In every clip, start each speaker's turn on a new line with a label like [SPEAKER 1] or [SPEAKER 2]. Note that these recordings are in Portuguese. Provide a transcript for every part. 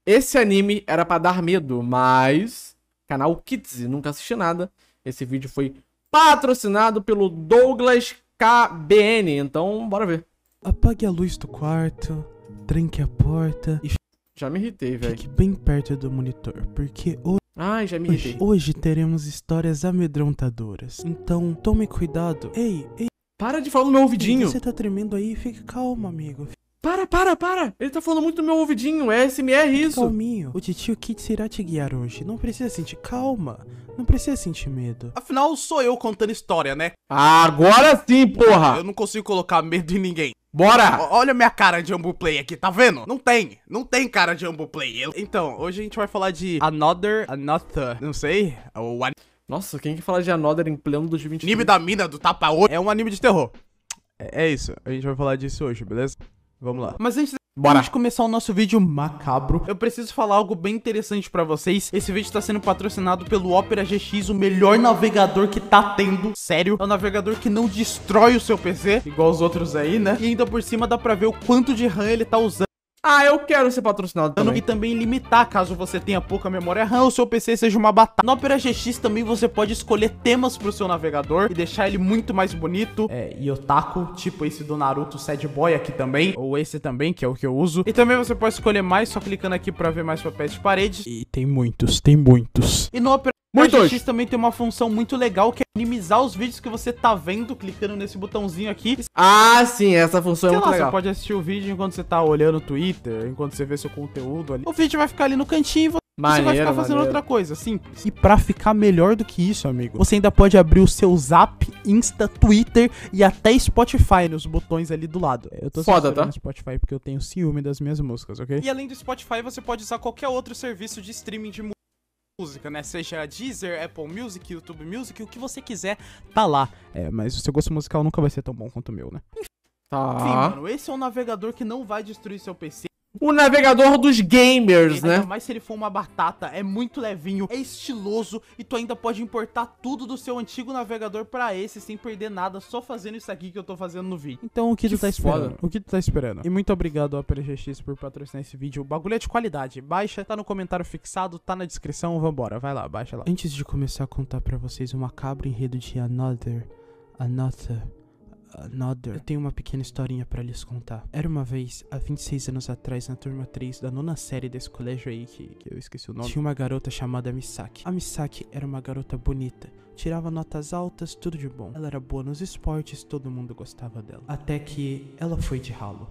[SPEAKER 1] Esse anime era pra dar medo, mas... Canal Kids, nunca assisti nada. Esse vídeo foi patrocinado pelo Douglas KBN, então bora ver.
[SPEAKER 2] Apague a luz do quarto, tranque a porta e
[SPEAKER 1] Já me irritei, velho.
[SPEAKER 2] fique bem perto do monitor, porque
[SPEAKER 1] Ai, já me irritei.
[SPEAKER 2] hoje teremos histórias amedrontadoras. Então, tome cuidado. Ei,
[SPEAKER 1] Para de falar no meu ouvidinho.
[SPEAKER 2] você tá tremendo aí? Fique calmo, amigo.
[SPEAKER 1] Para. Ele tá falando muito no meu ouvidinho. É SMR
[SPEAKER 2] Fique
[SPEAKER 1] isso.
[SPEAKER 2] calminho. O titio Kits irá te guiar hoje. Não precisa sentir calma. Não precisa sentir medo.
[SPEAKER 3] Afinal, sou eu contando história, né?
[SPEAKER 1] Agora sim, porra.
[SPEAKER 3] Eu não consigo colocar medo em ninguém.
[SPEAKER 1] Bora.
[SPEAKER 3] Olha minha cara de Ambuplay aqui, tá vendo? Não tem cara de Ambuplay. Então, hoje a gente vai falar de Another, não sei, o
[SPEAKER 1] Nossa, quem que fala de Another em pleno 2021?
[SPEAKER 3] anime da mina do tapa-olho. É um anime de terror. É isso, a gente vai falar disso hoje, beleza? Vamos lá. Mas antes
[SPEAKER 1] Bora.
[SPEAKER 3] de começar o nosso vídeo macabro, eu preciso falar algo bem interessante pra vocês. Esse vídeo tá sendo patrocinado pelo Opera GX, o melhor navegador que tá tendo. Sério, é um navegador que não destrói o seu PC, igual os outros aí, né? E ainda por cima dá pra ver o quanto de RAM ele tá usando.
[SPEAKER 1] Ah, eu quero ser patrocinado também.
[SPEAKER 3] E também limitar caso você tenha pouca memória RAM ou seu PC seja uma batata. No Opera GX também você pode escolher temas pro seu navegador e deixar ele muito mais bonito. E otaku, tipo esse do Naruto Sad Boy aqui também, ou esse também, que é o que eu uso. E também você pode escolher mais só clicando aqui pra ver mais papéis de parede.
[SPEAKER 2] E tem muitos.
[SPEAKER 3] E no Opera
[SPEAKER 1] Muitos.
[SPEAKER 3] GX também tem uma função muito legal que é minimizar os vídeos que você tá vendo, clicando nesse botãozinho aqui.
[SPEAKER 1] Ah, sim, essa função é
[SPEAKER 3] Sei
[SPEAKER 1] muito
[SPEAKER 3] lá,
[SPEAKER 1] legal.
[SPEAKER 3] você pode assistir o vídeo enquanto você tá olhando o Twitter, enquanto você vê seu conteúdo ali. O vídeo vai ficar ali no cantinho e você vai ficar fazendo outra coisa, simples.
[SPEAKER 2] E pra ficar melhor do que isso, amigo, você ainda pode abrir o seu Zap, Insta, Twitter e até Spotify nos botões ali do lado. Eu tô
[SPEAKER 1] Foda,
[SPEAKER 2] censurando
[SPEAKER 1] tá?
[SPEAKER 2] o Spotify porque eu tenho ciúme das minhas músicas, ok?
[SPEAKER 3] E além do Spotify, você pode usar qualquer outro serviço de streaming de música, né? Seja Deezer, Apple Music, YouTube Music, o que você quiser, tá lá.
[SPEAKER 2] Mas o seu gosto musical nunca vai ser tão bom quanto o meu, né?
[SPEAKER 3] Enfim,
[SPEAKER 1] Tá.
[SPEAKER 3] mano, esse é um navegador que não vai destruir seu PC.
[SPEAKER 1] O navegador dos gamers,
[SPEAKER 3] Ainda
[SPEAKER 1] né?
[SPEAKER 3] mais se ele for uma batata, é muito levinho, é estiloso e tu ainda pode importar tudo do seu antigo navegador pra esse sem perder nada, só fazendo isso aqui que eu tô fazendo no vídeo.
[SPEAKER 2] Então o que tu tá esperando?
[SPEAKER 1] foda.
[SPEAKER 2] O que tu tá esperando? E muito obrigado ao Opera GX por patrocinar esse vídeo. O bagulho é de qualidade. Baixa, tá no comentário fixado, tá na descrição, vambora, vai lá, baixa lá. Antes de começar a contar pra vocês o macabro enredo de Another, eu tenho uma pequena historinha pra lhes contar. Era uma vez, há 26 anos atrás, na turma 3 da 9ª série desse colégio aí, que eu esqueci o nome, tinha uma garota chamada Misaki. A Misaki era uma garota bonita, tirava notas altas, tudo de bom. Ela era boa nos esportes, todo mundo gostava dela. Até que ela foi de ralo.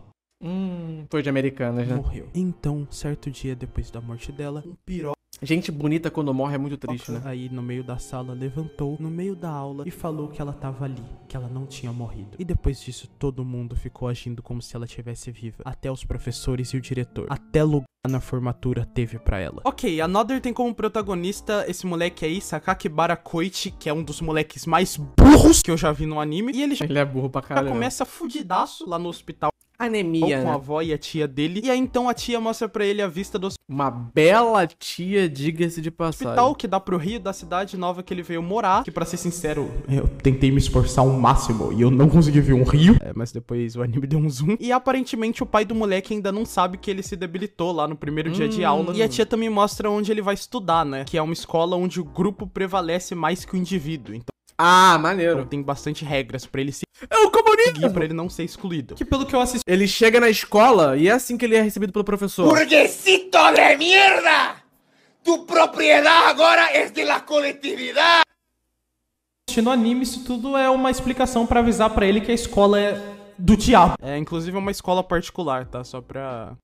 [SPEAKER 1] Foi de Americanas, né?
[SPEAKER 2] Morreu. Então, certo dia depois da morte dela, um piroca
[SPEAKER 1] Gente bonita quando morre é muito triste, né?
[SPEAKER 2] aí no meio da sala levantou no meio da aula e falou que ela tava ali, que ela não tinha morrido. E depois disso todo mundo ficou agindo como se ela estivesse viva. Até os professores e o diretor. Até lugar na formatura teve pra ela.
[SPEAKER 3] Ok, Another tem como protagonista esse moleque aí, Sakakibara Koichi, que é um dos moleques mais burros que eu já vi no anime. E ele já
[SPEAKER 1] Ele é burro pra caralho.
[SPEAKER 3] começa fudidaço lá no hospital
[SPEAKER 1] Anemia,
[SPEAKER 3] com a
[SPEAKER 1] né?
[SPEAKER 3] avó e a tia dele. E aí então a tia mostra pra ele a vista do
[SPEAKER 1] Uma bela tia, diga-se de passagem.
[SPEAKER 3] hospital que dá pro rio da cidade nova que ele veio morar. Que pra ser sincero, eu tentei me esforçar ao máximo e eu não consegui ver um rio. Mas depois o anime deu um zoom. E aparentemente o pai do moleque ainda não sabe que ele se debilitou lá no primeiro dia de aula. E a tia também mostra onde ele vai estudar, né? Que é uma escola onde o grupo prevalece mais que o indivíduo. Então
[SPEAKER 1] Ah, maneiro.
[SPEAKER 3] tem bastante regras pra ele
[SPEAKER 1] É o comunismo!
[SPEAKER 3] seguir, pra ele não ser excluído. Que pelo que eu assisti,
[SPEAKER 1] Ele chega na escola e é assim que ele é recebido pelo professor.
[SPEAKER 4] ¡Burguesito de mierda! Tu propiedad ahora es de la colectividad.
[SPEAKER 3] no anime, isso tudo é uma explicação pra avisar pra ele que a escola é do diabo. É, inclusive é uma escola particular, tá? Só pra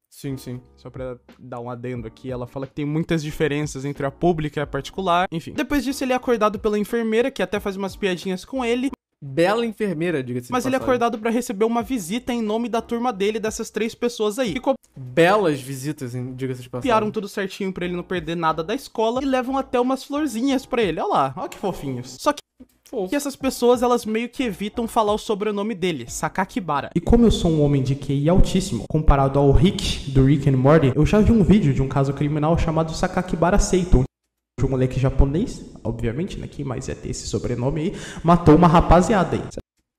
[SPEAKER 3] dar um adendo aqui, ela fala que tem muitas diferenças entre a pública e a particular. Enfim. Depois disso, ele é acordado pela enfermeira, que até faz umas piadinhas com ele.
[SPEAKER 1] Bela enfermeira, diga-se de
[SPEAKER 3] Mas ele é
[SPEAKER 1] passagem.
[SPEAKER 3] acordado pra receber uma visita em nome da turma dele, dessas 3 pessoas aí. Que
[SPEAKER 1] Belas visitas, diga-se de passagem.
[SPEAKER 3] copiaram tudo certinho pra ele não perder nada da escola e levam até umas florzinhas pra ele. Olha lá, olha que fofinhos. Só que essas pessoas, elas meio que evitam falar o sobrenome dele, Sakakibara.
[SPEAKER 2] E como eu sou um homem de QI altíssimo, comparado ao Rick, do Rick and Morty, eu já vi um vídeo de um caso criminal chamado Sakakibara Seito, onde um moleque japonês, obviamente, né, quem mais ia ter esse sobrenome aí, matou uma rapaziada aí.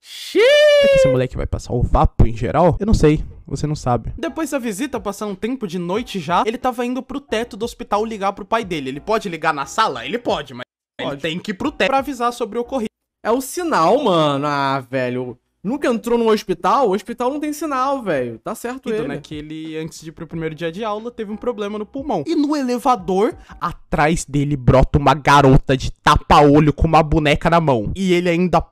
[SPEAKER 1] Xiii!
[SPEAKER 3] Será que esse moleque vai passar o vapo em geral? Eu não sei. Você não sabe. Depois da visita, passando um tempo de noite já, ele tava indo pro teto do hospital ligar pro pai dele. Ele pode ligar na sala? Ele pode, mas ele tem que ir pro teto pra avisar sobre o ocorrido.
[SPEAKER 1] É o sinal, mano. Ah, velho. Nunca entrou num hospital? O hospital não tem sinal, velho. Tá certo ele.
[SPEAKER 3] Né, que ele, antes de ir pro primeiro dia de aula, teve um problema no pulmão. E no elevador, atrás dele brota uma garota de tapa-olho com uma boneca na mão. E ele ainda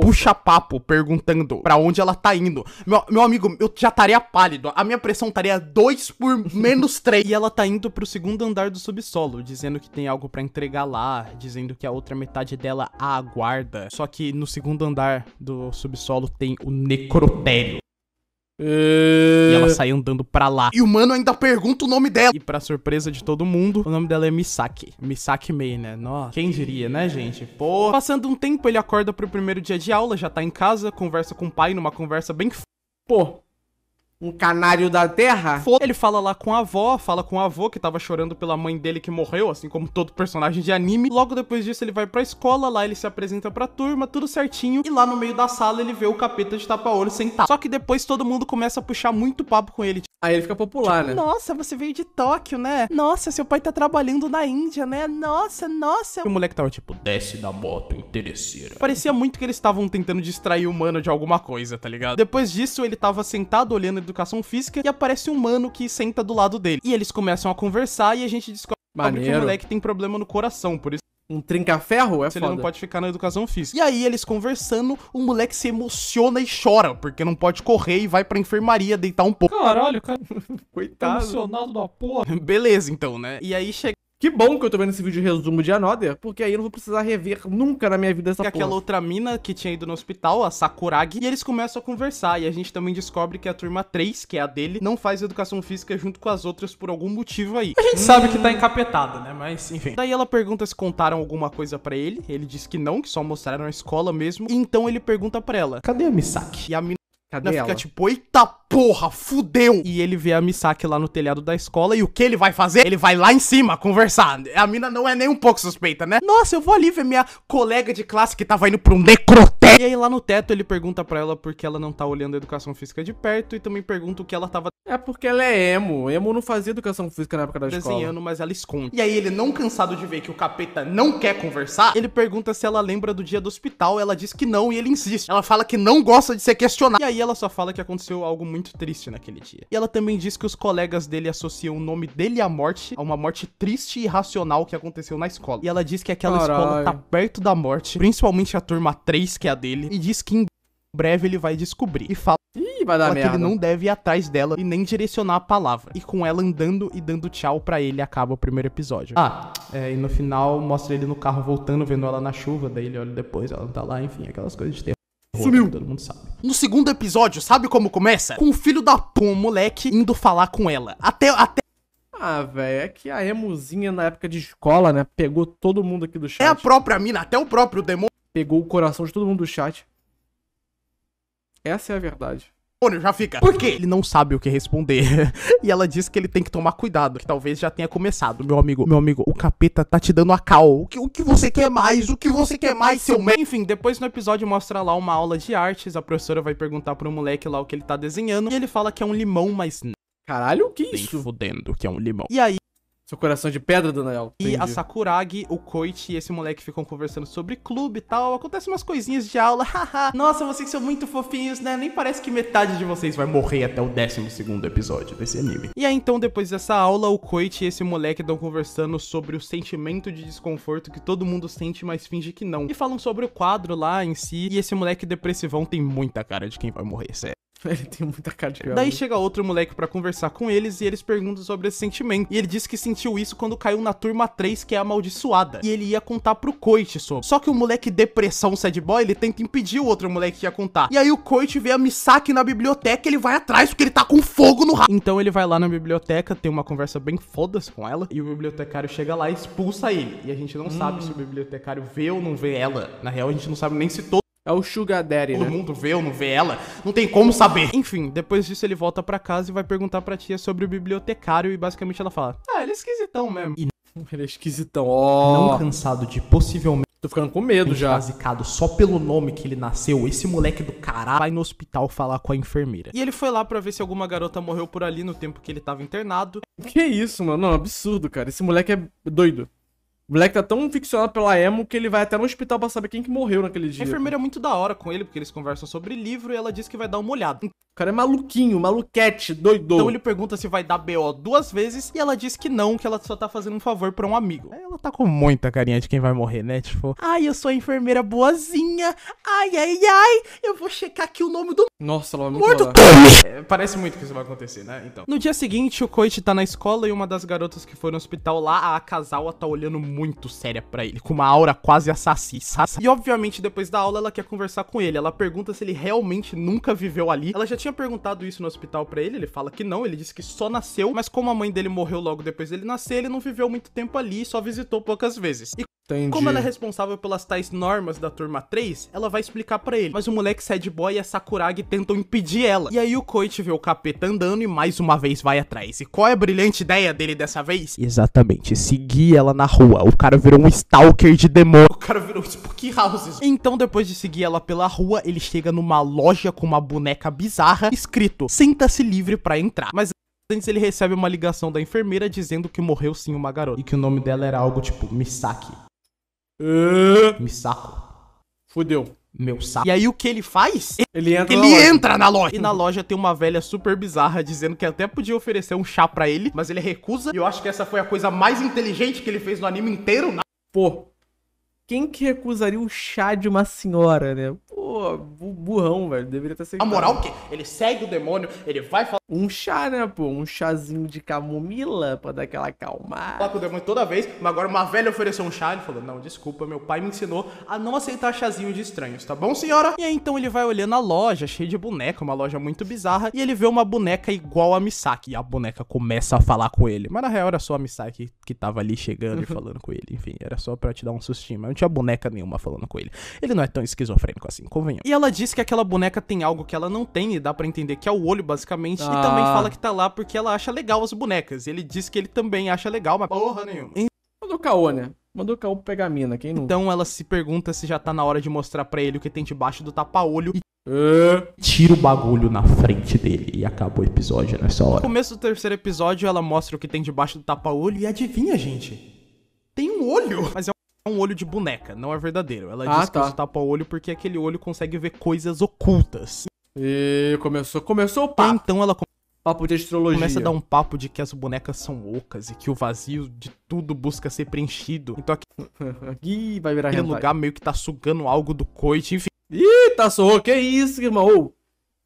[SPEAKER 3] puxa papo, perguntando pra onde ela tá indo. Meu amigo, eu já estaria pálido. A minha pressão estaria 2 por -3. E ela tá indo pro segundo andar do subsolo, dizendo que tem algo pra entregar lá, dizendo que a outra metade dela a aguarda. Só que no segundo andar do subsolo tem o necrotério. E ela sai andando pra lá. E o mano ainda pergunta o nome dela. E pra surpresa de todo mundo, o nome dela é Misaki. Misaki Mei, né? Nossa, quem diria, né, gente? Pô. Passando um tempo, ele acorda pro primeiro dia de aula, já tá em casa, conversa com o pai numa conversa bem
[SPEAKER 1] Pô, um canário da terra?
[SPEAKER 3] Ele fala lá com a avó, fala com o avô que tava chorando pela mãe dele que morreu, assim como todo personagem de anime. Logo depois disso ele vai pra escola, lá ele se apresenta pra turma, tudo certinho. E lá no meio da sala ele vê o capeta de tapa-olho sentado. Só que depois todo mundo começa a puxar muito papo com ele.
[SPEAKER 1] Aí ele fica popular, né?
[SPEAKER 3] Nossa, você veio de Tóquio, né? Nossa, seu pai tá trabalhando na Índia, né? Nossa. E o moleque tava tipo, desce da moto, interesseira. Parecia muito que eles estavam tentando distrair o mano de alguma coisa, tá ligado? Depois disso, ele tava sentado olhando educação física e aparece um mano que senta do lado dele. E eles começam a conversar e a gente descobre que o moleque tem problema no coração, por isso
[SPEAKER 1] um trinca-ferro é foda.
[SPEAKER 3] Ele não pode ficar na educação física. E aí, eles conversando, o moleque se emociona e chora, porque não pode correr e vai pra enfermaria deitar um pouco.
[SPEAKER 2] Caralho, cara.
[SPEAKER 1] Coitado.
[SPEAKER 2] Emocionado da porra.
[SPEAKER 3] Beleza, então, né? E aí chega...
[SPEAKER 1] Que bom que eu tô vendo esse vídeo de resumo de Another, porque aí eu não vou precisar rever nunca na minha vida essa porra.
[SPEAKER 3] Aquela outra mina que tinha ido no hospital, a Sakuragi, e eles começam a conversar, e a gente também descobre que a turma 3, que é a dele, não faz educação física junto com as outras por algum motivo aí.
[SPEAKER 2] A gente sabe que tá encapetada, né? Mas, enfim.
[SPEAKER 3] Daí ela pergunta se contaram alguma coisa pra ele diz que não, que só mostraram a escola mesmo, e então ele pergunta pra ela, cadê a Misaki? E a mina fica tipo, eita porra, fudeu! E ele vê a Misaki lá no telhado da escola, e o que ele vai fazer? Ele vai lá em cima conversar. A mina não é nem um pouco suspeita, né? Nossa, eu vou ali ver minha colega de classe que tava indo pra um necrotério. E aí lá no teto ele pergunta pra ela por que ela não tá olhando a educação física de perto, e também pergunta o que ela tava...
[SPEAKER 1] É porque ela é emo. Emo não fazia educação física na época da escola.
[SPEAKER 3] Desenhando, mas ela esconde. E aí ele, não cansado de ver que o capeta não quer conversar, ele pergunta se ela lembra do dia do hospital, ela diz que não, e ele insiste. Ela fala que não gosta de ser questionada. E aí ela só fala que aconteceu algo muito triste naquele dia. E ela também diz que os colegas dele associam o nome dele à morte, a uma morte triste e irracional que aconteceu na escola. E ela diz que aquela escola tá perto da morte, principalmente a turma 3, que é a dele, e diz que em breve ele vai descobrir. E fala
[SPEAKER 1] vai dar merda.
[SPEAKER 3] Que ele não deve ir atrás dela e nem direcionar a palavra. E com ela andando e dando tchau pra ele, acaba o primeiro episódio. E no final mostra ele no carro voltando, vendo ela na chuva, daí ele olha depois, ela não tá lá, enfim, aquelas coisas de terror.
[SPEAKER 1] Sumiu.
[SPEAKER 3] Todo mundo sabe. No segundo episódio, sabe como começa? Com o filho da pum, moleque, indo falar com ela. Até...
[SPEAKER 1] Ah, velho, é que a emuzinha na época de escola, né, pegou todo mundo aqui do chat.
[SPEAKER 3] É a própria mina, até o próprio demônio.
[SPEAKER 1] Pegou o coração de todo mundo do chat. Essa é a verdade.
[SPEAKER 3] Já fica. Por quê? Ele não sabe o que responder. E ela diz que ele tem que tomar cuidado, que talvez já tenha começado. Meu amigo, o capeta tá te dando a cal. O que você quer mais? O que você quer mais, seu merda? Enfim, depois no episódio mostra lá uma aula de artes. A professora vai perguntar pro moleque lá o que ele tá desenhando. E ele fala que é um limão, mas...
[SPEAKER 1] Caralho, o que
[SPEAKER 3] nem
[SPEAKER 1] isso?
[SPEAKER 3] Fudendo que é um limão. E aí...
[SPEAKER 1] Seu coração de pedra, Daniel.
[SPEAKER 3] E a Sakuragi, o Koichi e esse moleque ficam conversando sobre clube e tal. Acontecem umas coisinhas de aula. Haha. Nossa, vocês são muito fofinhos, né? Nem parece que metade de vocês vai morrer até o 12º episódio desse anime. E aí, então, depois dessa aula, o Koichi e esse moleque estão conversando sobre o sentimento de desconforto que todo mundo sente, mas finge que não. E falam sobre o quadro lá em si. E esse moleque depressivão tem muita cara de quem vai morrer, sério.
[SPEAKER 1] Ele tem muita cara de
[SPEAKER 3] Daí chega outro moleque pra conversar com eles e eles perguntam sobre esse sentimento. E ele disse que sentiu isso quando caiu na turma 3, que é amaldiçoada. E ele ia contar pro Koichi sobre. Só que o moleque depressão sad boy, ele tenta impedir o outro moleque que ia contar. E aí o Koichi vê a Misaki na biblioteca e ele vai atrás porque ele tá com fogo no rabo. Então ele vai lá na biblioteca, tem uma conversa bem foda-se com ela. E o bibliotecário chega lá e expulsa ele. E a gente não sabe se o bibliotecário vê ou não vê ela. Na real, a gente não sabe nem se todo...
[SPEAKER 1] É o Sugar Daddy,
[SPEAKER 3] todo mundo vê ou não vê ela, não tem como saber. Enfim, depois disso ele volta pra casa e vai perguntar pra tia sobre o bibliotecário e basicamente ela fala: ele é esquisitão mesmo. E
[SPEAKER 1] ele é esquisitão, ó.
[SPEAKER 3] Não cansado de possivelmente
[SPEAKER 1] Tô ficando com medo já.
[SPEAKER 3] Zicado só pelo nome que ele nasceu. Esse moleque do caralho vai no hospital falar com a enfermeira. E ele foi lá pra ver se alguma garota morreu por ali no tempo que ele tava internado.
[SPEAKER 1] Que isso, mano? Não, absurdo, cara. Esse moleque é doido. O moleque tá tão ficcionado pela emo que ele vai até no hospital pra saber quem que morreu naquele dia.
[SPEAKER 3] A enfermeira é muito da hora com ele, porque eles conversam sobre livro e ela diz que vai dar uma olhada.
[SPEAKER 1] O cara é maluquinho, maluquete, doido.
[SPEAKER 3] Então ele pergunta se vai dar BO 2 vezes e ela diz que não, que ela só tá fazendo um favor pra um amigo. Aí ela tá com muita carinha de quem vai morrer, né? Tipo, ai, eu sou a enfermeira boazinha. Ai, ai, ai, eu vou checar aqui o nome do
[SPEAKER 1] Nossa, ela vai me
[SPEAKER 3] morto.
[SPEAKER 1] falar.
[SPEAKER 3] Parece muito que isso vai acontecer, né? Então. No dia seguinte, o Koichi tá na escola e uma das garotas que foi no hospital lá, a Akazawa, tá olhando muito séria pra ele, com uma aura quase assassina. E obviamente, depois da aula, ela quer conversar com ele. Ela pergunta se ele realmente nunca viveu ali. Ela já tinha perguntado isso no hospital pra ele fala que não, ele disse que só nasceu, mas como a mãe dele morreu logo depois dele nascer, ele não viveu muito tempo ali e só visitou poucas vezes. E
[SPEAKER 1] Entendi.
[SPEAKER 3] como ela é responsável pelas tais normas da turma 3, ela vai explicar pra ele. Mas o moleque sad boy e a Sakuragi tentam impedir ela. E aí o Koichi vê o capeta andando e mais uma vez vai atrás. E qual é a brilhante ideia dele dessa vez? Exatamente, seguir ela na rua. O cara virou um stalker de demônio. O cara virou Spooky Houses. Então depois de seguir ela pela rua, ele chega numa loja com uma boneca bizarra, escrito, sinta-se livre pra entrar. Mas antes ele recebe uma ligação da enfermeira dizendo que morreu sim uma garota. E que o nome dela era algo tipo Misaki. Misako.
[SPEAKER 1] Fudeu.
[SPEAKER 3] Meu saco. E aí o que ele faz?
[SPEAKER 1] Ele
[SPEAKER 3] entra na loja. E na loja tem uma velha super bizarra dizendo que até podia oferecer um chá pra ele, mas ele recusa. E eu acho que essa foi a coisa mais inteligente que ele fez no anime inteiro.
[SPEAKER 1] Pô, quem que recusaria o chá de uma senhora, né? Pô, burrão, velho. Deveria ter
[SPEAKER 3] A
[SPEAKER 1] aceitado.
[SPEAKER 3] moral o quê? Ele segue o demônio, ele vai falar
[SPEAKER 1] Um chá, né, pô? Um chazinho de camomila pra dar aquela acalmada.
[SPEAKER 3] com o demônio toda vez, mas agora uma velha ofereceu um chá, ele falou, não, desculpa, meu pai me ensinou a não aceitar chazinho de estranhos, tá bom, senhora? E aí então ele vai olhando a loja, cheia de boneca, uma loja muito bizarra, e ele vê uma boneca igual a Misaki, e a boneca começa a falar com ele, mas na real era só a Misaki que tava ali chegando e falando com ele, enfim, era só pra te dar um sustinho, mas não tinha boneca nenhuma falando com ele. Ele não é tão esquizofrênico assim, convenhamos. E ela diz que aquela boneca tem algo que ela não tem, e dá pra entender que é o olho, basicamente, e também fala que tá lá porque ela acha legal as bonecas. E ele diz que ele também acha legal, mas porra nenhuma.
[SPEAKER 1] Mandou caô, né? Mandou caô pegar a mina, quem não?
[SPEAKER 3] Então ela se pergunta se já tá na hora de mostrar pra ele o que tem debaixo do tapa-olho e tira o bagulho na frente dele. E acaba o episódio nessa hora. No começo do terceiro episódio, ela mostra o que tem debaixo do tapa-olho e adivinha, gente? Tem um olho! Mas é um olho de boneca, não é verdadeiro. Ela diz que usa o tapa-olho porque aquele olho consegue ver coisas ocultas.
[SPEAKER 1] E começou o papo.
[SPEAKER 3] Então ela
[SPEAKER 1] Papo de astrologia.
[SPEAKER 3] começa a dar um papo de que as bonecas são ocas e que o vazio de tudo busca ser preenchido. Então
[SPEAKER 1] Ih, vai virar
[SPEAKER 3] aquele
[SPEAKER 1] hentai.
[SPEAKER 3] lugar meio que tá sugando algo do Koichi, enfim.
[SPEAKER 1] Ih, tá só, que isso, irmão? Ô,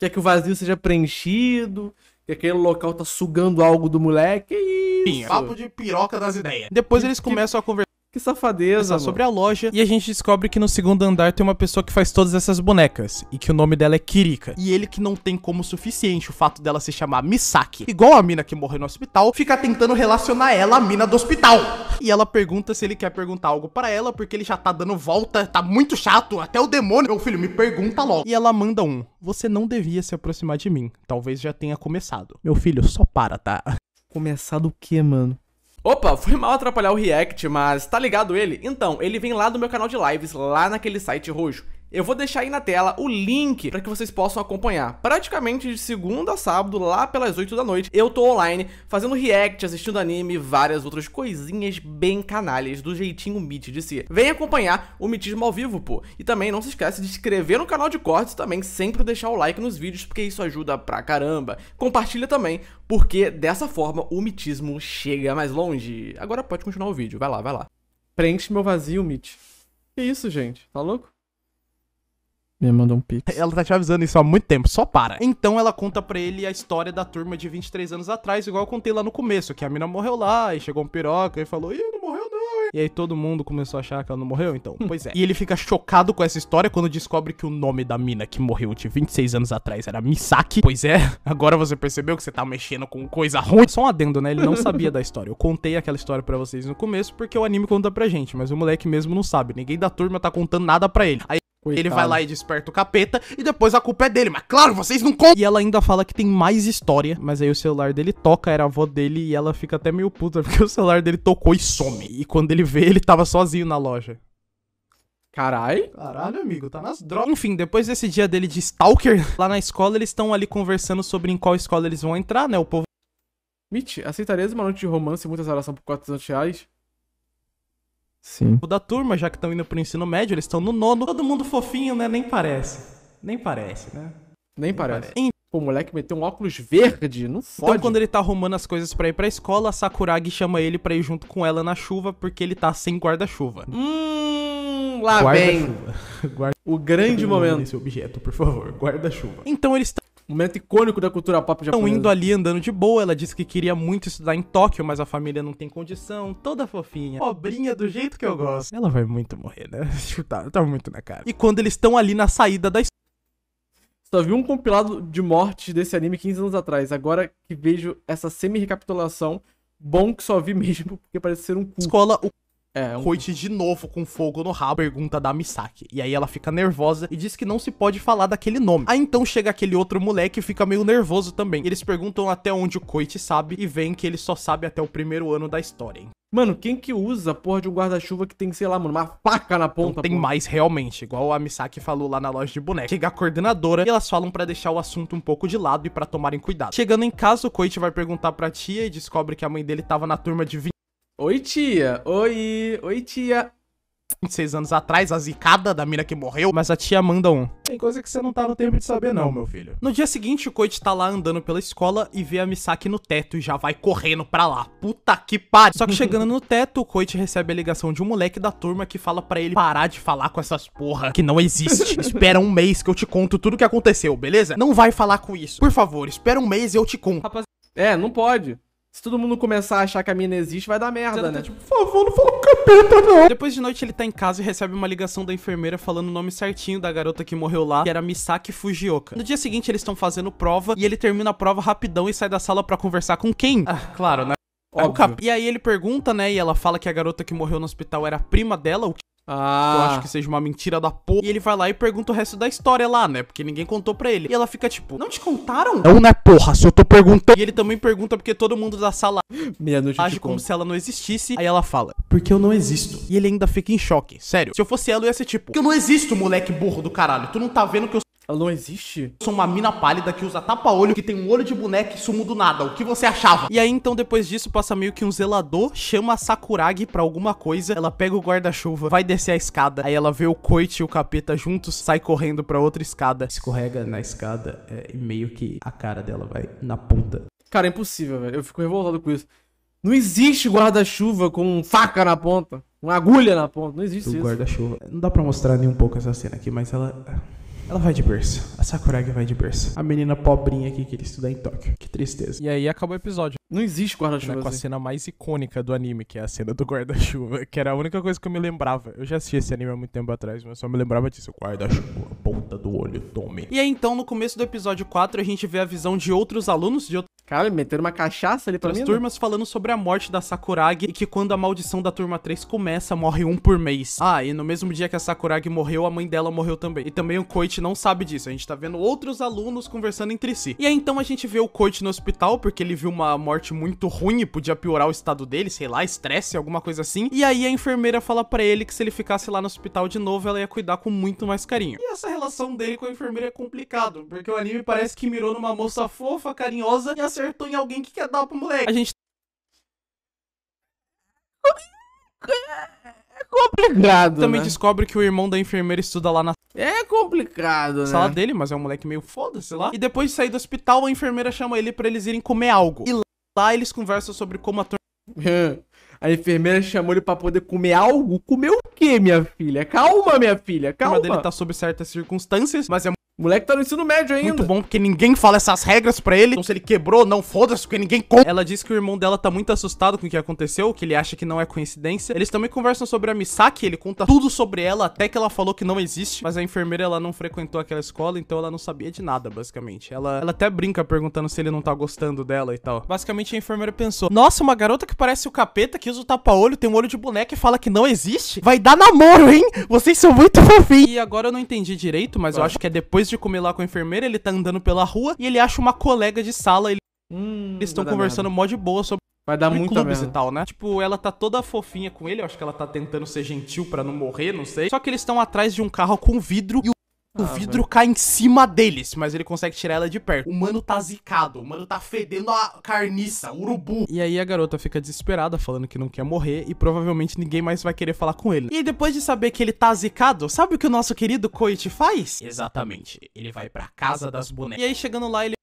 [SPEAKER 1] quer que o vazio seja preenchido? Que aquele local tá sugando algo do moleque? Que isso?
[SPEAKER 3] Papo de piroca das ideias. Depois eles começam a conversar
[SPEAKER 1] Que safadeza, mano.
[SPEAKER 3] sobre a loja e a gente descobre que no segundo andar tem uma pessoa que faz todas essas bonecas e que o nome dela é Kirika. E ele, que não tem como suficiente o fato dela se chamar Misaki, igual a mina que morreu no hospital, fica tentando relacionar ela à mina do hospital. E ela pergunta se ele quer perguntar algo pra ela porque ele já tá dando volta, tá muito chato, até o demônio. Meu filho, me pergunta logo. E ela manda um: você não devia se aproximar de mim, talvez já tenha começado. Meu filho, só para, tá?
[SPEAKER 1] Começar do quê, mano? Opa, foi mal atrapalhar o react, mas tá ligado ele? Então, ele vem lá do meu canal de lives, lá naquele site roxo. Eu vou deixar aí na tela o link pra que vocês possam acompanhar. Praticamente de segunda a sábado, lá pelas 8 da noite, eu tô online, fazendo react, assistindo anime e várias outras coisinhas bem canalhas, do jeitinho Meet de ser. Vem acompanhar o Mitismo ao vivo, pô. E também não se esquece de se inscrever no canal de cortes e também sempre deixar o like nos vídeos, porque isso ajuda pra caramba. Compartilha também, porque dessa forma o mitismo chega mais longe. Agora pode continuar o vídeo, vai lá, vai lá. Preenche meu vazio, Mit. Que isso, gente? Tá louco? Me manda um pix.
[SPEAKER 3] Ela tá te avisando isso há muito tempo, só para. Então ela conta pra ele a história da turma de 23 anos atrás, igual eu contei lá no começo, que a mina morreu lá, e chegou um piroca e falou, ih, não morreu não, hein? E aí todo mundo começou a achar que ela não morreu, então, pois é. E ele fica chocado com essa história quando descobre que o nome da mina que morreu de 26 anos atrás era Misaki. Pois é, agora você percebeu que você tá mexendo com coisa ruim. Só um adendo, né? Ele não sabia da história. Eu contei aquela história pra vocês no começo, porque o anime conta pra gente, mas o moleque mesmo não sabe. Ninguém da turma tá contando nada pra ele. Aí
[SPEAKER 1] Coitado.
[SPEAKER 3] ele vai lá e desperta o capeta e depois a culpa é dele. Mas claro, vocês não contam. E ela ainda fala que tem mais história, mas aí o celular dele toca, era a avó dele, e ela fica até meio puta porque o celular dele tocou e some. E quando ele vê, ele tava sozinho na loja.
[SPEAKER 1] Carai.
[SPEAKER 3] Caralho, amigo, tá nas drogas. Enfim, depois desse dia dele de stalker, lá na escola eles estão ali conversando sobre em qual escola eles vão entrar, né? O povo...
[SPEAKER 1] Mitch, aceitarias uma noite de romance e muita relação por R$400? Sim.
[SPEAKER 3] Da turma, já que estão indo pro ensino médio, eles estão no nono. Todo mundo fofinho, né? Nem parece. Nem parece, né?
[SPEAKER 1] Nem parece. Pô, o moleque meteu um óculos verde, não fode.
[SPEAKER 3] Então, quando ele tá arrumando as coisas pra ir pra escola, a Sakuragi chama ele pra ir junto com ela na chuva, porque ele tá sem guarda-chuva.
[SPEAKER 1] Lá vem. O grande momento.
[SPEAKER 3] Esse objeto, por favor, guarda-chuva. Então eles estão...
[SPEAKER 1] Momento icônico da cultura pop japonesa.
[SPEAKER 3] Estão indo ali andando de boa. Ela disse que queria muito estudar em Tóquio, mas a família não tem condição. Toda fofinha. Pobrinha do jeito que eu gosto. Ela vai muito morrer, né? Tá muito na cara. E quando eles estão ali na saída da
[SPEAKER 1] só vi um compilado de mortes desse anime 15 anos atrás. Agora que vejo essa semi-recapitulação, bom que só vi mesmo, porque parece ser um cu.
[SPEAKER 3] Escola, o Koichi de novo com fogo no rabo, pergunta da Misaki. E aí ela fica nervosa e diz que não se pode falar daquele nome. Aí então chega aquele outro moleque e fica meio nervoso também. Eles perguntam até onde o Koichi sabe e veem que ele só sabe até o primeiro ano da história, hein?
[SPEAKER 1] Mano, quem que usa a porra de um guarda-chuva que tem, sei lá, mano, uma faca na ponta?
[SPEAKER 3] Não tem mais realmente, igual a Misaki falou lá na loja de boneco. Chega a coordenadora e elas falam pra deixar o assunto um pouco de lado e pra tomarem cuidado. Chegando em casa, o Koichi vai perguntar pra tia e descobre que a mãe dele tava na turma de 20...
[SPEAKER 1] Oi, tia. Oi, tia.
[SPEAKER 3] 26 anos atrás, a zicada da mina que morreu, mas a tia manda um. Tem coisa que você não tá no tempo de saber não, meu filho. No dia seguinte, o Koichi tá lá andando pela escola e vê a Misaki no teto e já vai correndo pra lá. Puta que pariu. Só que chegando no teto, o Koichi recebe a ligação de um moleque da turma que fala pra ele parar de falar com essas porra que não existe. Espera um mês que eu te conto tudo o que aconteceu, beleza? Não vai falar com isso. Por favor, espera um mês e eu te conto.
[SPEAKER 1] Não pode. Se todo mundo começar a achar que a mina existe, vai dar merda, né?
[SPEAKER 3] Tipo, por favor, não fala com o capeta, não. Depois de noite, ele tá em casa e recebe uma ligação da enfermeira falando o nome certinho da garota que morreu lá, que era Misaki Fujioka. No dia seguinte, eles estão fazendo prova e ele termina a prova rapidão e sai da sala pra conversar com quem? Claro, né? E aí ele pergunta, né, e ela fala que a garota que morreu no hospital era a prima dela, o que eu acho que seja uma mentira da porra. E ele vai lá e pergunta o resto da história lá, né? Porque ninguém contou pra ele. E ela fica tipo, não te contaram? Não, né, porra? Se eu tô perguntando. E ele também pergunta porque todo mundo da sala age como se ela não existisse. Aí ela fala, porque eu não existo. E ele ainda fica em choque. Sério. Se eu fosse ela, eu ia ser tipo, porque eu não existo, moleque burro do caralho. Tu não tá vendo que eu
[SPEAKER 1] Ela não existe?
[SPEAKER 3] sou uma mina pálida que usa tapa-olho, que tem um olho de boneca e sumo do nada. O que você achava? E aí, então, depois disso, passa meio que um zelador, chama a Sakuragi pra alguma coisa. Ela pega o guarda-chuva, vai descer a escada. Aí ela vê o Koichi e o capeta juntos, sai correndo pra outra escada. Escorrega na escada e meio que a cara dela vai na ponta.
[SPEAKER 1] Cara, é impossível, velho. Eu fico revoltado com isso. Não existe guarda-chuva com faca na ponta, uma agulha na ponta. Não existe isso.
[SPEAKER 3] Guarda-chuva. Não dá pra mostrar nem um pouco essa cena aqui, mas ela vai de berço. A Sakuragi vai de berço. A menina pobrinha aqui que ele estuda em Tóquio. Que tristeza. E aí acabou o episódio.
[SPEAKER 1] Não existe guarda-chuva
[SPEAKER 3] Com a
[SPEAKER 1] assim.
[SPEAKER 3] cena mais icônica do anime, que é a cena do guarda-chuva. Que era a única coisa que eu me lembrava. Eu já assisti esse anime há muito tempo atrás, mas só me lembrava disso. Guarda-chuva, ponta do olho, tome. E aí então, no começo do episódio 4, a gente vê a visão de outros alunos, de outras
[SPEAKER 1] Cara, meteram uma cachaça ali pra mim.
[SPEAKER 3] turmas falando sobre a morte da Sakuragi e que quando a maldição da turma 3 começa, morre um por mês. E no mesmo dia que a Sakuragi morreu, a mãe dela morreu também. E também o Koichi não sabe disso. A gente tá vendo outros alunos conversando entre si. E aí então a gente vê o Koichi no hospital, porque ele viu uma morte muito ruim e podia piorar o estado dele, sei lá, estresse, alguma coisa assim. E aí a enfermeira fala pra ele que se ele ficasse lá no hospital de novo, ela ia cuidar com muito mais carinho. E essa relação dele com a enfermeira é complicado, porque o anime parece que mirou numa moça fofa, carinhosa e acertou em alguém que quer dar pro moleque. A gente
[SPEAKER 1] É complicado,
[SPEAKER 3] também
[SPEAKER 1] né?
[SPEAKER 3] descobre que o irmão da enfermeira estuda lá na
[SPEAKER 1] É complicado, né?
[SPEAKER 3] sala dele, mas é um moleque meio foda-se lá. E depois de sair do hospital, a enfermeira chama ele pra eles irem comer algo. E lá eles conversam sobre como a
[SPEAKER 1] A enfermeira chamou ele pra poder comer algo? Comer o quê, minha filha? Calma, minha filha, calma.
[SPEAKER 3] turma dele tá sob certas circunstâncias, mas é
[SPEAKER 1] O moleque tá no ensino médio ainda.
[SPEAKER 3] muito bom porque ninguém fala essas regras pra ele. Então se ele quebrou, não foda-se, porque ninguém conta. Ela diz que o irmão dela tá muito assustado com o que aconteceu, que ele acha que não é coincidência. Eles também conversam sobre a Misaki, ele conta tudo sobre ela, até que ela falou que não existe. Mas a enfermeira, ela não frequentou aquela escola, então ela não sabia de nada, basicamente. Ela até brinca perguntando se ele não tá gostando dela e tal. Basicamente a enfermeira pensou, nossa, uma garota que parece o capeta, que usa o tapa-olho, tem um olho de boneca e fala que não existe? Vai dar namoro, hein? Vocês são muito fofinhos. E agora eu não entendi direito, mas eu acho que é depois de comer lá com a enfermeira, ele tá andando pela rua e ele acha uma colega de sala. Eles estão conversando mó de boa sobre
[SPEAKER 1] Vai dar muita
[SPEAKER 3] clubes
[SPEAKER 1] merda.
[SPEAKER 3] e tal, né? Tipo, ela tá toda fofinha com ele, eu acho que ela tá tentando ser gentil pra não morrer, não sei. Só que eles estão atrás de um carro com vidro e o vidro cai em cima deles, mas ele consegue tirar ela de perto. O mano tá zicado, o mano tá fedendo a carniça, urubu. E aí a garota fica desesperada, falando que não quer morrer e provavelmente ninguém mais vai querer falar com ele. E depois de saber que ele tá zicado, sabe o que o nosso querido Koichi faz? Exatamente, ele vai pra casa das bonecas. E aí chegando lá, ele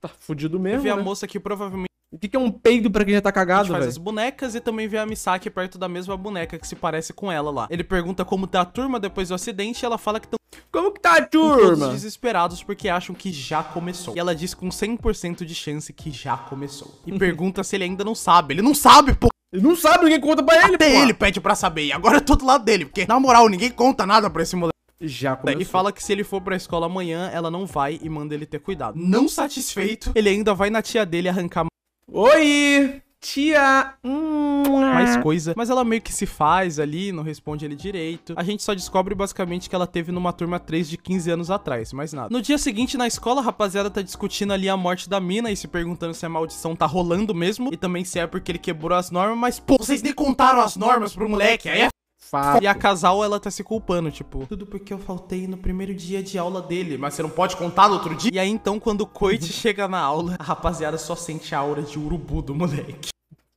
[SPEAKER 1] Tá fudido mesmo,
[SPEAKER 3] vê a
[SPEAKER 1] né?
[SPEAKER 3] moça que provavelmente
[SPEAKER 1] O que é um peido pra quem já tá cagado,
[SPEAKER 3] faz
[SPEAKER 1] velho?
[SPEAKER 3] as bonecas e também vê a Misaki perto da mesma boneca que se parece com ela lá. Ele pergunta como tá a turma depois do acidente e ela fala que estão
[SPEAKER 1] Como que tá a
[SPEAKER 3] todos
[SPEAKER 1] turma?
[SPEAKER 3] desesperados porque acham que já começou. E ela diz com 100% de chance que já começou. E pergunta se ele ainda não sabe. Ele não sabe, pô!
[SPEAKER 1] Ele não sabe, ninguém conta pra ele, pô.
[SPEAKER 3] Até ele pede pra saber. E agora eu tô do lado dele, porque, na moral, ninguém conta nada pra esse moleque.
[SPEAKER 1] Já começou.
[SPEAKER 3] E fala que se ele for pra escola amanhã, ela não vai e manda ele ter cuidado. Não satisfeito, ele ainda vai na tia dele arrancar
[SPEAKER 1] Oi, tia.
[SPEAKER 3] mais coisa, mas ela meio que se faz ali, não responde ele direito. A gente só descobre basicamente que ela teve numa turma 3 de 15 anos atrás, mais nada. No dia seguinte, na escola, a rapaziada tá discutindo ali a morte da mina e se perguntando se a maldição tá rolando mesmo, e também se é porque ele quebrou as normas, mas pô, vocês nem contaram as normas pro moleque, aí é
[SPEAKER 1] Fato.
[SPEAKER 3] e a casal, ela tá se culpando, tipo, tudo porque eu faltei no primeiro dia de aula dele, mas você não pode contar no outro dia? E aí, então, quando o Koichi chega na aula, a rapaziada só sente a aura de urubu do moleque.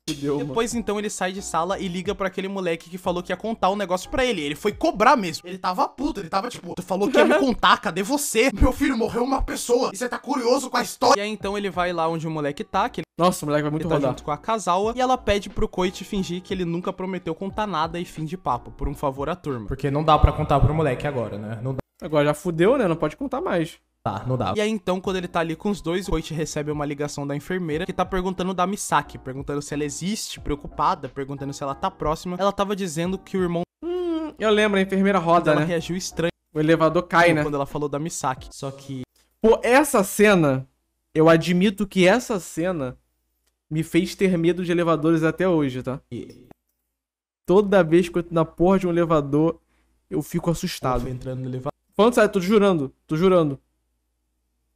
[SPEAKER 1] Fudeu, mano.
[SPEAKER 3] Depois, então, ele sai de sala e liga pra aquele moleque que falou que ia contar um negócio pra ele. Ele foi cobrar mesmo. Ele tava puto, ele tava tipo, tu falou que ia me contar, cadê você? Meu filho, morreu uma pessoa e você tá curioso com a história. E aí, então, ele vai lá onde o moleque tá, que ele
[SPEAKER 1] Nossa, o moleque vai muito
[SPEAKER 3] tá
[SPEAKER 1] rodar.
[SPEAKER 3] junto com a Kazawa, e ela pede pro Koichi fingir que ele nunca prometeu contar nada e fim de papo, por um favor à turma.
[SPEAKER 2] Porque não dá pra contar pro moleque agora, né? Não dá.
[SPEAKER 1] Agora já fudeu, né? Não pode contar mais.
[SPEAKER 2] Tá, não dá.
[SPEAKER 3] E aí, então, quando ele tá ali com os dois, o Koichi recebe uma ligação da enfermeira que tá perguntando da Misaki, perguntando se ela existe, preocupada, perguntando se ela tá próxima. Ela tava dizendo que o irmão
[SPEAKER 1] Eu lembro, a enfermeira roda,
[SPEAKER 3] dela
[SPEAKER 1] né?
[SPEAKER 3] reagiu estranho
[SPEAKER 1] O elevador cai, né?
[SPEAKER 3] quando ela falou da Misaki. Só que
[SPEAKER 1] Pô, essa cena, eu admito que essa cena me fez ter medo de elevadores até hoje, tá? Toda vez que eu entro na porra de um elevador, eu fico
[SPEAKER 3] ela
[SPEAKER 1] assustado.
[SPEAKER 3] foi entrando no elevador
[SPEAKER 1] Falando sério, tô jurando.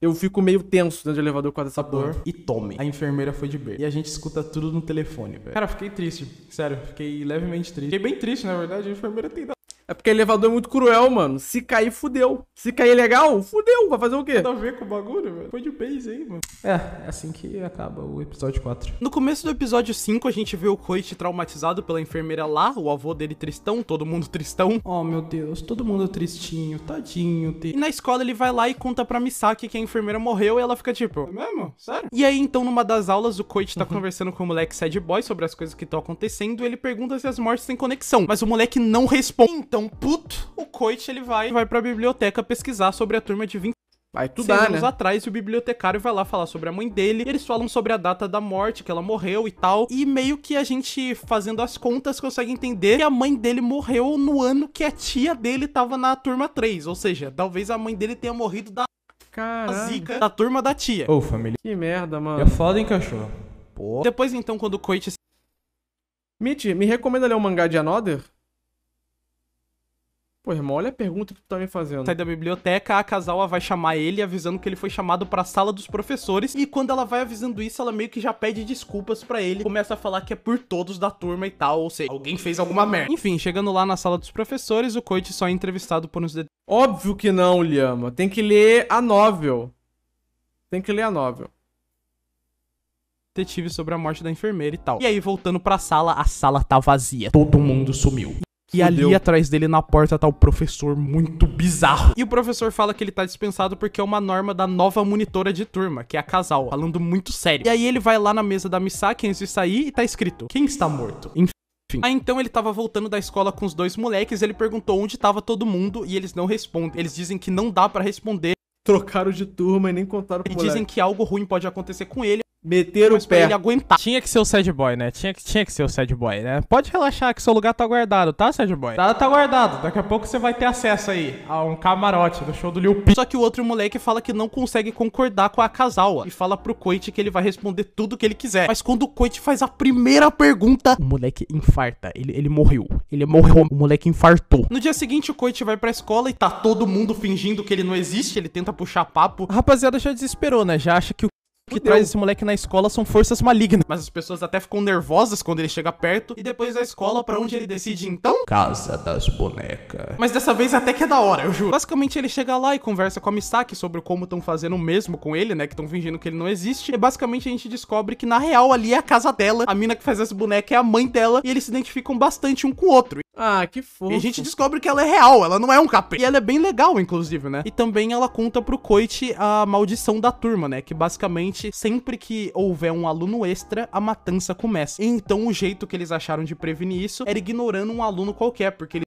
[SPEAKER 1] Eu fico meio tenso dentro do elevador com essa porra.
[SPEAKER 3] e tome. A enfermeira foi de berço. E a gente escuta tudo no telefone, velho. Cara, eu fiquei triste. Sério, fiquei levemente triste. Fiquei bem triste, na verdade. A enfermeira tem
[SPEAKER 1] É porque elevador é muito cruel, mano. Se cair, fudeu. Se cair legal, fudeu. Vai fazer o quê?
[SPEAKER 3] nada a ver com o bagulho, velho. Foi de base aí, mano.
[SPEAKER 2] É assim que acaba o episódio 4.
[SPEAKER 3] No começo do episódio 5, a gente vê o Koichi traumatizado pela enfermeira lá, o avô dele tristão, todo mundo tristão.
[SPEAKER 2] Oh, meu Deus, todo mundo tristinho, tadinho.
[SPEAKER 3] E na escola ele vai lá e conta pra Misaki que a enfermeira morreu e ela fica tipo, é mesmo? Sério? E aí então numa das aulas o Koichi tá conversando com o moleque sad boy sobre as coisas que estão acontecendo e ele pergunta se as mortes têm conexão, mas o moleque não responde. Então, puto, o Koichi ele vai pra biblioteca pesquisar sobre a turma de 20
[SPEAKER 1] Vai
[SPEAKER 3] 6
[SPEAKER 1] estudar,
[SPEAKER 3] anos
[SPEAKER 1] né?
[SPEAKER 3] atrás, e o bibliotecário vai lá falar sobre a mãe dele, e eles falam sobre a data da morte, que ela morreu e tal, e meio que a gente, fazendo as contas, consegue entender que a mãe dele morreu no ano que a tia dele tava na turma 3, ou seja, talvez a mãe dele tenha morrido da
[SPEAKER 1] Caralho.
[SPEAKER 3] zica da turma da tia.
[SPEAKER 2] Ô, família.
[SPEAKER 1] Que merda, mano.
[SPEAKER 2] É foda, hein, cachorro? Pô.
[SPEAKER 3] Depois, então, quando o Koichi
[SPEAKER 1] Mitch, me recomenda ler o mangá de Another? Pô, irmão, olha a pergunta que tu tá me fazendo.
[SPEAKER 3] sai da biblioteca, a Kazawa vai chamar ele, avisando que ele foi chamado pra sala dos professores, e quando ela vai avisando isso, ela meio que já pede desculpas pra ele, começa a falar que é por todos da turma e tal, ou seja, alguém fez alguma merda. Enfim, chegando lá na sala dos professores, o Koichi só é entrevistado por uns
[SPEAKER 1] Óbvio que não, Lhama. Tem que ler a novel.
[SPEAKER 3] detetives sobre a morte da enfermeira e tal. E aí, voltando pra sala, a sala tá vazia. Todo mundo sumiu. E
[SPEAKER 1] Fudeu.
[SPEAKER 3] ali atrás dele na porta tá o professor muito bizarro. E o professor fala que ele tá dispensado porque é uma norma da nova monitora de turma, que é a Kazawa, falando muito sério. E aí ele vai lá na mesa da Misaki antes de sair e tá escrito: quem está morto? Enfim. Aí então ele tava voltando da escola com os dois moleques, ele perguntou onde tava todo mundo e eles não respondem. Eles dizem que não dá pra responder
[SPEAKER 1] Trocaram de turma e nem contaram pro
[SPEAKER 3] e
[SPEAKER 1] moleque.
[SPEAKER 3] dizem que algo ruim pode acontecer com ele,
[SPEAKER 1] Meteram o
[SPEAKER 3] mas pra ele
[SPEAKER 1] pé.
[SPEAKER 3] aguentar.
[SPEAKER 2] Tinha que ser o sad boy, né? Tinha que ser o sad boy, né? Pode relaxar que seu lugar tá guardado, tá, sad boy? Tá guardado. Daqui a pouco você vai ter acesso aí a um camarote do show do Liu Pi.
[SPEAKER 3] Só que o outro moleque fala que não consegue concordar com a Kazawa e fala pro Koichi que ele vai responder tudo que ele quiser. Mas quando o Koichi faz a primeira pergunta, o moleque infarta. Ele morreu. Ele morreu. O moleque infartou. No dia seguinte, o Koichi vai pra escola e tá todo mundo fingindo que ele não existe. Ele tenta puxar papo.
[SPEAKER 2] A rapaziada já desesperou, né? Já acha que o
[SPEAKER 3] que traz esse moleque na escola são forças malignas. Mas as pessoas até ficam nervosas quando ele chega perto. E depois da escola, pra onde ele decide então? Casa das bonecas. Mas dessa vez até que é da hora, eu juro. Basicamente ele chega lá e conversa com a Misaki sobre como estão fazendo o mesmo com ele, né? Que estão fingindo que ele não existe. E basicamente a gente descobre que na real ali é a casa dela. A mina que faz essa boneca é a mãe dela. E eles se identificam bastante um com o outro.
[SPEAKER 1] Ah, que fofo.
[SPEAKER 3] E a gente descobre que ela é real, ela não é um capeta. E ela é bem legal, inclusive, né? E também ela conta pro Koichi a maldição da turma, né? Que basicamente, sempre que houver um aluno extra, a matança começa. E então o jeito que eles acharam de prevenir isso era ignorando um aluno qualquer, porque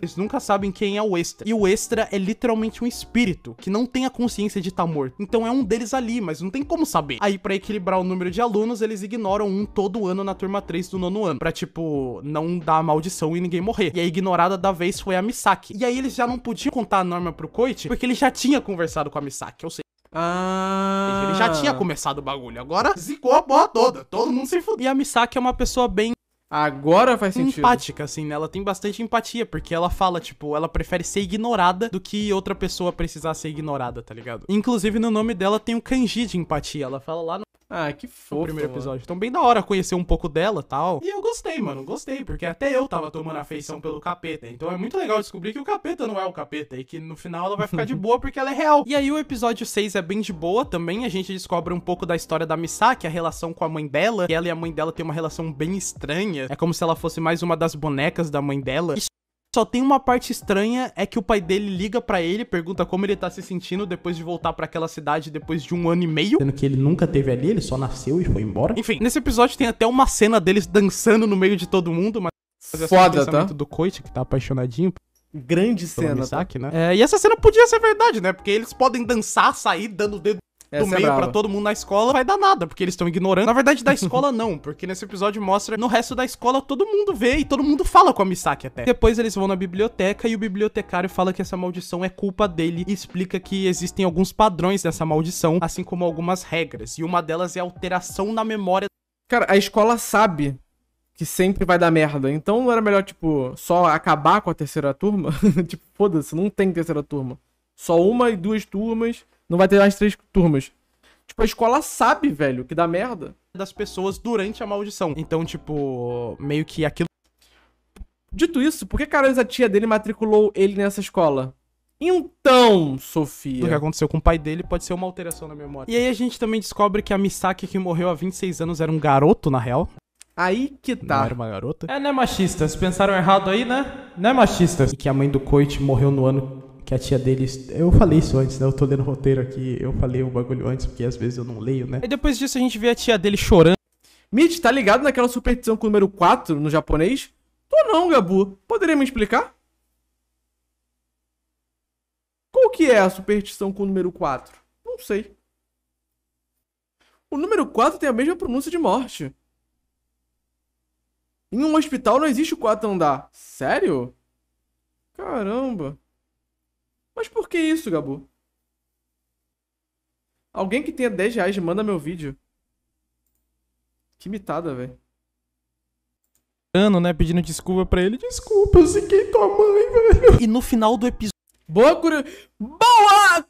[SPEAKER 3] eles nunca sabem quem é o extra. E o extra é literalmente um espírito, que não tem a consciência de estar morto. Então é um deles ali, mas não tem como saber. Aí pra equilibrar o número de alunos, eles ignoram um todo ano na turma 3 do 9º ano. Pra tipo, não dar a maldição e ninguém morrer. E a ignorada da vez foi a Misaki. E aí eles já não podiam contar a norma pro Koichi, porque ele já tinha conversado com a Misaki, ou seja, ele já tinha começado o bagulho. Agora zicou a porra toda, todo mundo se fudeu. E a Misaki é uma pessoa bem...
[SPEAKER 1] Agora faz sentido.
[SPEAKER 3] Empática, assim, né? Ela tem bastante empatia, porque ela fala, tipo, ela prefere ser ignorada do que outra pessoa precisar ser ignorada, tá ligado? Inclusive, no nome dela tem um kanji de empatia. Ela fala lá no...
[SPEAKER 1] Ah, que fofo.
[SPEAKER 3] primeiro episódio. Então, bem da hora conhecer um pouco dela e tal. E eu gostei, mano. Gostei, porque até eu tava tomando afeição pelo capeta. Então é muito legal descobrir que o capeta não é o capeta. E que no final ela vai ficar de boa porque ela é real. E aí o episódio 6 é bem de boa também. A gente descobre um pouco da história da Misaki, a relação com a mãe dela. Que ela e a mãe dela têm uma relação bem estranha. É como se ela fosse mais uma das bonecas da mãe dela. Só tem uma parte estranha, é que o pai dele liga pra ele, pergunta como ele tá se sentindo depois de voltar pra aquela cidade depois de 1 ano e meio. Sendo que ele nunca teve ali, ele só nasceu e foi embora. Enfim, nesse episódio tem até uma cena deles dançando no meio de todo mundo, mas...
[SPEAKER 1] Foda, tá?
[SPEAKER 3] Do Koichi, que tá apaixonadinho.
[SPEAKER 1] Grande cena,
[SPEAKER 3] Misaki, né? E essa cena podia ser verdade, né? Porque eles podem dançar, sair, dando o dedo do meio pra todo mundo na escola, vai dar nada, porque eles estão ignorando. Na verdade, da escola não, porque nesse episódio mostra no resto da escola todo mundo vê e todo mundo fala com a Misaki até. Depois eles vão na biblioteca e o bibliotecário fala que essa maldição é culpa dele e explica que existem alguns padrões dessa maldição, assim como algumas regras, e uma delas é a alteração na memória.
[SPEAKER 1] Cara, a escola sabe que sempre vai dar merda, então não era melhor, tipo, só acabar com a terceira turma? Tipo, foda-se, não tem terceira turma. Só 1 e 2 turmas, não vai ter mais 3 turmas. Tipo, a escola sabe, velho, que dá merda.
[SPEAKER 3] Das pessoas durante a maldição. Então, tipo, meio que aquilo...
[SPEAKER 1] Dito isso, por que caralho a tia dele matriculou ele nessa escola? Então, Sofia...
[SPEAKER 3] O que aconteceu com o pai dele pode ser uma alteração na memória. E aí a gente também descobre que a Misaki, que morreu há 26 anos, era um garoto, na real.
[SPEAKER 1] Aí que tá.
[SPEAKER 3] Não era uma garota.
[SPEAKER 2] É, não é machista. Vocês pensaram errado aí, né? Não é machista.
[SPEAKER 3] E que a mãe do Koichi morreu no ano que a tia deles... Eu falei isso antes, né? Eu tô lendo o roteiro aqui. Eu falei o bagulho antes, porque às vezes eu não leio, né?
[SPEAKER 2] E depois disso a gente vê a tia dele chorando.
[SPEAKER 1] Mitch, tá ligado naquela superstição com o número 4 no japonês? Tô não, Gabu. Poderia me explicar? Qual que é a superstição com o número 4? Não sei. O número 4 tem a mesma pronúncia de morte. Em um hospital não existe o 4º andar. Sério? Caramba. Mas por que isso, Gabu? Alguém que tenha 10 reais manda meu vídeo. Que mitada, velho.
[SPEAKER 3] Né? Pedindo desculpa pra ele. Desculpa, eu ziquei tua mãe, velho. E no final do episódio...
[SPEAKER 1] Boa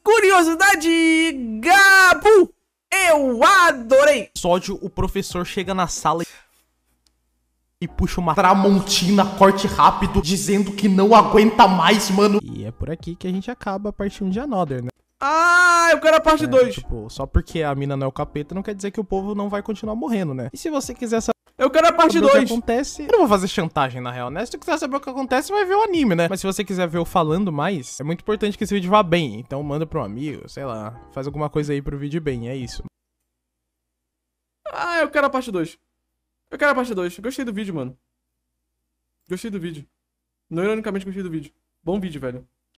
[SPEAKER 1] curiosidade, Gabu! Eu adorei!
[SPEAKER 3] O professor chega na sala e puxa uma tramontina, corte rápido, dizendo que não aguenta mais, mano. E é por aqui que a gente acaba a parte 1 de Another, né?
[SPEAKER 1] Ah, eu quero a parte 2.
[SPEAKER 3] Tipo, só porque a mina não é o capeta não quer dizer que o povo não vai continuar morrendo, né? E se você quiser saber...
[SPEAKER 1] Eu quero a parte 2.
[SPEAKER 3] O que acontece... Eu não vou fazer chantagem, na real, né? Se você quiser saber o que acontece, vai ver o anime, né? Mas se você quiser ver eu falando mais, é muito importante que esse vídeo vá bem. Então manda pra um amigo, sei lá, faz alguma coisa aí pro vídeo bem, é isso.
[SPEAKER 1] Ah, eu quero a parte 2. Eu quero a parte 2. Gostei do vídeo, mano. Gostei do vídeo. Não ironicamente gostei do vídeo. Bom vídeo, velho.